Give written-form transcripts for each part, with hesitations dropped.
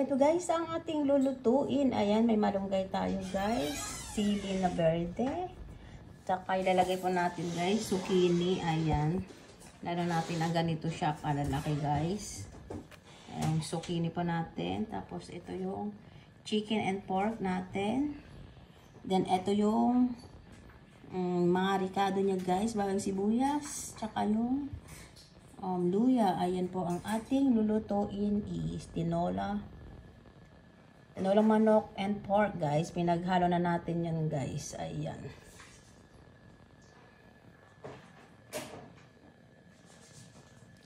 Ayan po guys, ang ating lulutuin. Ayan, may malunggay tayo guys. Sili na verde. Tsaka ilalagay po natin guys, zucchini. Ayan. Lalo natin na ganito siya kalalaki guys. Ayan, zucchini po natin. Tapos ito yung chicken and pork natin. Then ito yung mga ricado niya guys. Bawang sibuyas. Tsaka yung luya. Ayan po ang ating lulutuin is tinola manok and pork guys. Pinaghalo na natin yan guys. Ayan.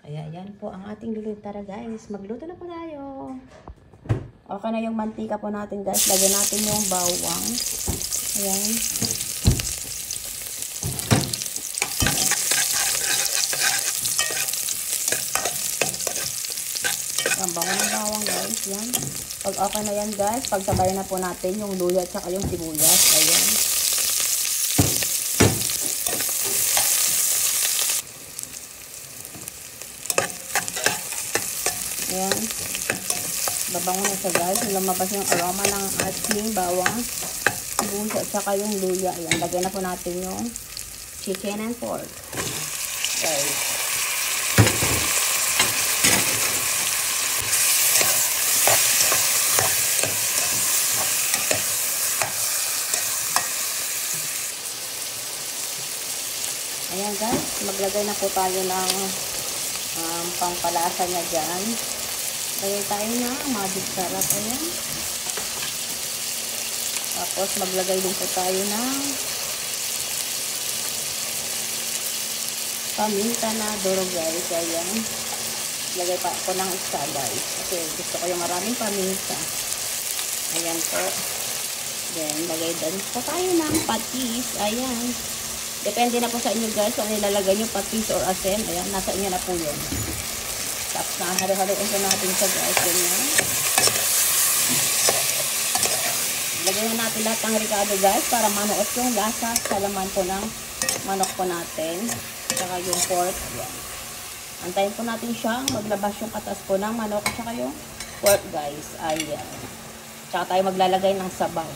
Ayan po ang ating luluto. Tara guys, magluto na po tayo. Okay na yung mantika po natin guys. Lagyan natin yung bawang. Ayan. Ang bango ng bawang guys. Yan. Pag okay na yan guys, pagsabayan na po natin yung luya at saka yung sibuyas. Ayan. Ayan. Babango na siya guys. Lumabas yung aroma ng ating bawang, sibuyas at saka yung luya. Ayan. Lagyan na po natin yung chicken and pork. Guys. Ayan guys, maglagay na po tayo ng pampalasa niya dyan. Lagay tayo na magic sarap. Ayan. Tapos maglagay din po tayo ng paminta na duro guys. Ayan. Lagay pa ako ng isa guys. Kasi gusto ko yung maraming paminta. Ayan po. Then lagay din po tayo ng patis. Ayan. Depende na po sa inyo guys kung nilalagay nyo patis or asin. Ayan, nasa inyo na po yun. Tapos halo-haloin po natin siya guys. Ganyan. Lagyan na natin lahat ng ricado guys para manuot yung lasa sa laman po ng manok po natin. Tsaka yung pork. Ayan. Antayin po natin siyang maglabas yung katas po ng manok at saka yung pork guys. Ayan. Tsaka tayo maglalagay ng sabaw.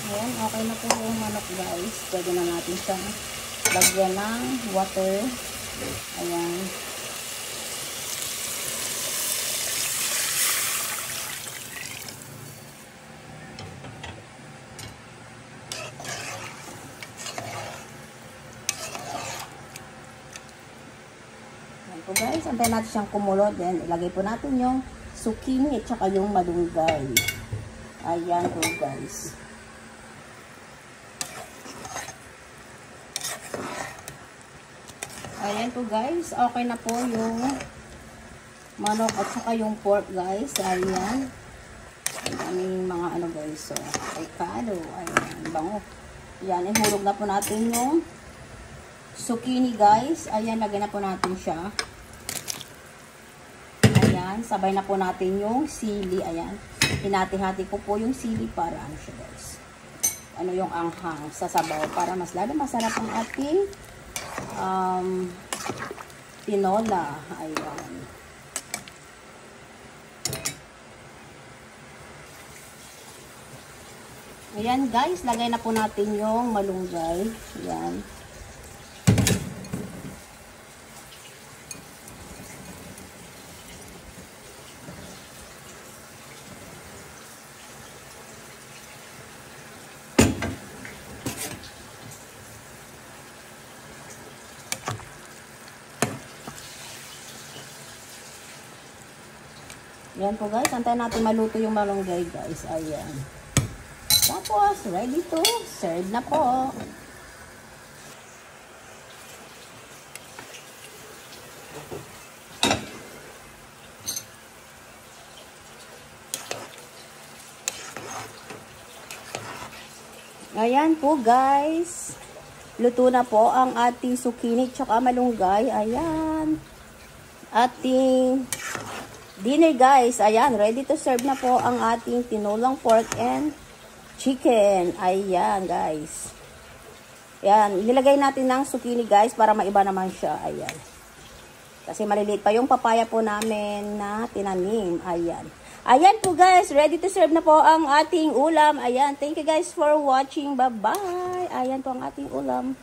Ayan, okay na po yung manok guys. Pwede na natin siyang lagyan ng water. Ayan. Ayan po guys, antayin natin siyang kumulo. Then ilagay po natin yung zucchini at saka yung malunggay. Ayan po guys. Ayan po guys, okay na po yung manok at saka yung pork guys. Ayan. Ang mga ano guys, so avocado. Ayan, bango. Ayan, ihulog na po natin yung zucchini guys. Ayan, lagyan na po natin siya. Ayan, sabay na po natin yung sili. Ayan, hinati-hati ko po yung sili para ano siya guys. Ano yung anghang sa sabaw para mas lalo masarap ang ating tinola. Ayan. Ayan guys, lagay na po natin yung malunggay. Ayan. Ayan po guys, antayin natin maluto yung malunggay guys. Ayan. Tapos, ready to serve na po. Ayan po guys. Luto na po ang ating zucchini tsaka malunggay. Ayan. Ating dinner guys. Ayan, ready to serve na po ang ating tinulang pork and chicken. Ayan guys. Ayan, nilagay natin ng zucchini guys para maiba naman siya. Ayan. Kasi maliliit pa yung papaya po namin na tinanim. Ayan. Ayan po guys, ready to serve na po ang ating ulam. Ayan, thank you guys for watching. Bye-bye. Ayan po ang ating ulam.